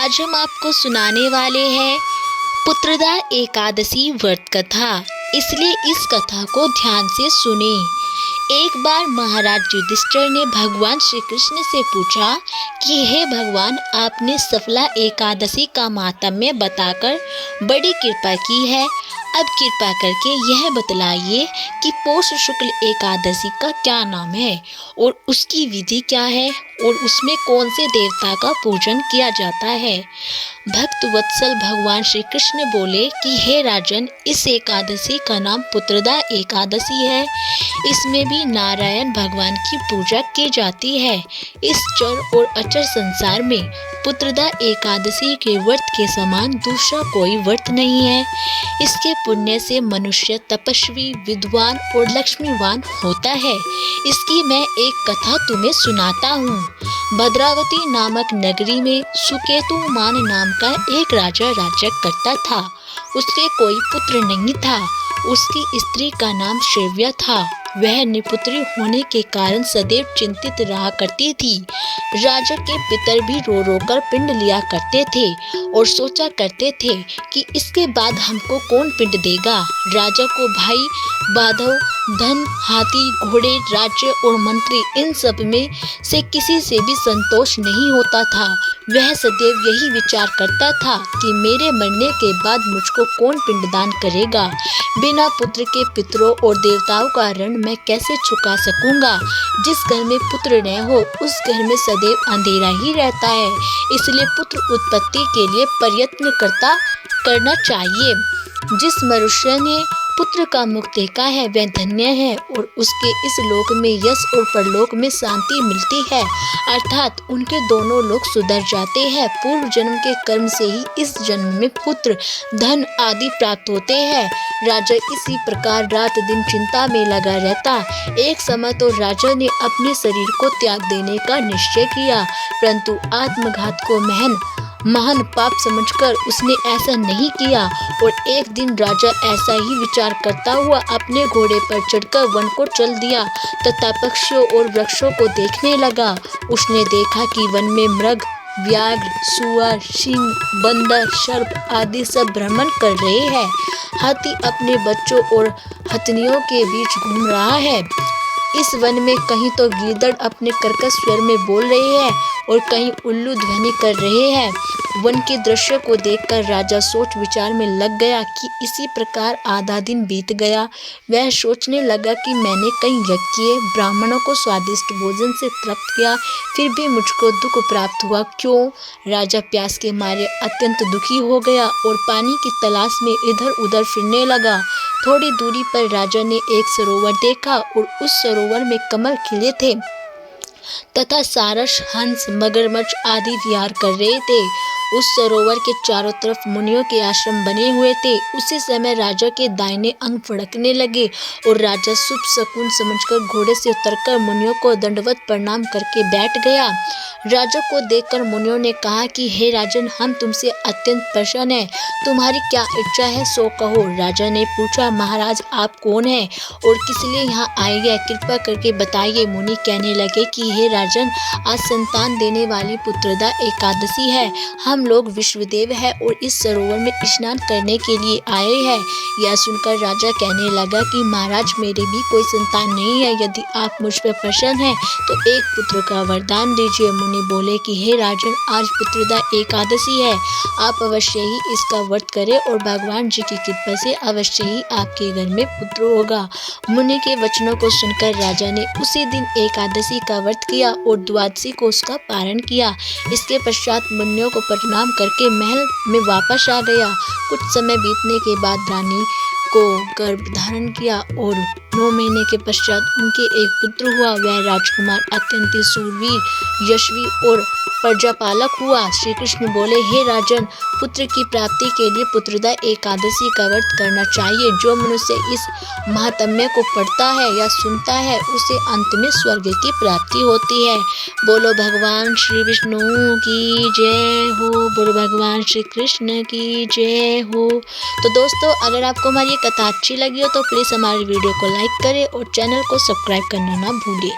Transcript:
आज हम आपको सुनाने वाले हैं पुत्रदा एकादशी व्रत कथा। इसलिए इस कथा को ध्यान से सुने। एक बार महाराज युधिष्ठिर ने भगवान श्री कृष्ण से पूछा कि हे भगवान, आपने सफला एकादशी का माहात्म्य बताकर बड़ी कृपा की है। अब कृपा करके यह बतलाइए कि पौष शुक्ल एकादशी का क्या नाम है और उसकी विधि क्या है और उसमें कौन से देवता का पूजन किया जाता है। भक्त वत्सल भगवान श्री कृष्ण बोले कि हे राजन, इस एकादशी का नाम पुत्रदा एकादशी है। इसमें भी नारायण भगवान की पूजा की जाती है। इस चर और अचर संसार में पुत्रदा एकादशी के व्रत के समान दूसरा कोई व्रत नहीं है। इसके पुण्य से मनुष्य तपस्वी, विद्वान और लक्ष्मीवान होता है। इसकी मैं एक कथा तुम्हें सुनाता हूँ। भद्रावती नामक नगरी में सुकेतुमान नाम का एक राजा राज्य करता था। उसके कोई पुत्र नहीं था। उसकी स्त्री का नाम श्रेव्या था। वह निपुत्री होने के कारण सदैव चिंतित रहा करती थी। राजा के पितर भी रो रो कर पिंड लिया करते थे और सोचा करते थे कि इसके बाद हमको कौन पिंड देगा। राजा को भाई, बाधव, धन, हाथी, घोड़े, राज्य और मंत्री, इन सब में से किसी से भी संतोष नहीं होता था। वह सदैव यही विचार करता था कि मेरे मरने के बाद मुझको कौन पिंडदान करेगा। बिना पुत्र के पितरों और देवताओं का ऋण मैं कैसे चुका सकूंगा। जिस घर में पुत्र न हो उस घर में सदैव अंधेरा ही रहता है। इसलिए पुत्र उत्पत्ति के लिए प्रयत्न करना चाहिए। जिस मनुष्य ने पुत्र का मुख देखा है वह धन्य है और उसके इस लोक में यश और परलोक में शांति मिलती है, अर्थात उनके दोनों लोक सुधर जाते हैं। पूर्व जन्म के कर्म से ही इस जन्म में पुत्र, धन आदि प्राप्त होते हैं। राजा इसी प्रकार रात दिन चिंता में लगा रहता। एक समय तो राजा ने अपने शरीर को त्याग देने का निश्चय किया, परंतु आत्मघात को महान पाप समझकर उसने ऐसा नहीं किया। और एक दिन राजा ऐसा ही विचार करता हुआ अपने घोड़े पर चढ़कर वन को चल दिया तथा पक्षियों और वृक्षों को देखने लगा। उसने देखा कि वन में मृग, व्याघ्र, सुअर, सिंह, बंदर, सर्प आदि सब भ्रमण कर रहे हैं। हाथी अपने बच्चों और हथनियों के बीच घूम रहा है। इस वन में कहीं तो गीदड़ अपने कर्कश स्वर में बोल रहे हैं और कहीं उल्लू ध्वनि कर रहे हैं। वन के दृश्य को देखकर राजा सोच विचार में लग गया कि इसी प्रकार आधा दिन बीत गया। वह सोचने लगा कि मैंने कई यज्ञ किए, ब्राह्मणों को स्वादिष्ट भोजन से तृप्त किया, फिर भी मुझको दुख प्राप्त हुआ क्यों। राजा प्यास के मारे अत्यंत दुखी हो गया और पानी की तलाश में इधर उधर फिरने लगा। थोड़ी दूरी पर राजा ने एक सरोवर देखा और उस सरोवर में कमल खिले थे तथा सारस, हंस, मगरमच्छ आदि विहार कर रहे थे। उस सरोवर के चारों तरफ मुनियों के आश्रम बने हुए थे। उसी समय राजा के दाहिने अंग फड़कने लगे और राजा शुभ शकुन समझकर घोड़े से उतरकर मुनियों को दंडवत प्रणाम करके बैठ गया। राजा को देखकर मुनियों ने कहा कि हे राजन, हम तुमसे अत्यंत प्रसन्न हैं। तुम्हारी क्या इच्छा है सो कहो। राजा ने पूछा, महाराज आप कौन हैं और किस लिए यहाँ आए हैं, कृपा करके बताइए। मुनि कहने लगे कि हे राजन, आज संतान देने वाली पुत्रदा एकादशी है। हम लोग विश्वदेव हैं और इस सरोवर में स्नान करने के लिए आए हैं। यह सुनकर राजा कहने लगा कि महाराज, मेरे भी कोई संतान नहीं है। यदि आप मुझ पर प्रसन्न हैं तो एक पुत्र का वरदान दीजिए। मुनि बोले कि हे राजन, आज पुत्रदा एकादशी है। आप अवश्य ही इसका व्रत करें और भगवान जी की कृपा से अवश्य ही आपके घर में पुत्र होगा। मुनि के वचनों को सुनकर राजा ने उसी दिन एकादशी का व्रत किया और द्वादशी को उसका पारण किया। इसके पश्चात मुनियों को प्रणाम करके महल में वापस आ गया। कुछ समय बीतने के बाद रानी को गर्भ धारण किया और 9 महीने के पश्चात उनके एक पुत्र हुआ। वह राजकुमार अत्यंत शूरवीर, यशस्वी और प्रजापालक हुआ। श्री कृष्ण बोले, हे राजन, पुत्र की प्राप्ति के लिए पुत्रदा एकादशी का व्रत करना चाहिए। जो मनुष्य इस महात्म्य को पढ़ता है या सुनता है उसे अंत में स्वर्ग की प्राप्ति होती है। बोलो भगवान श्री विष्णु की जय हो। बोलो भगवान श्री कृष्ण की जय हो। तो दोस्तों, अगर आपको हमारी कथा अच्छी लगी हो तो प्लीज़ हमारी वीडियो को लाइक करें और चैनल को सब्सक्राइब करना ना भूलें।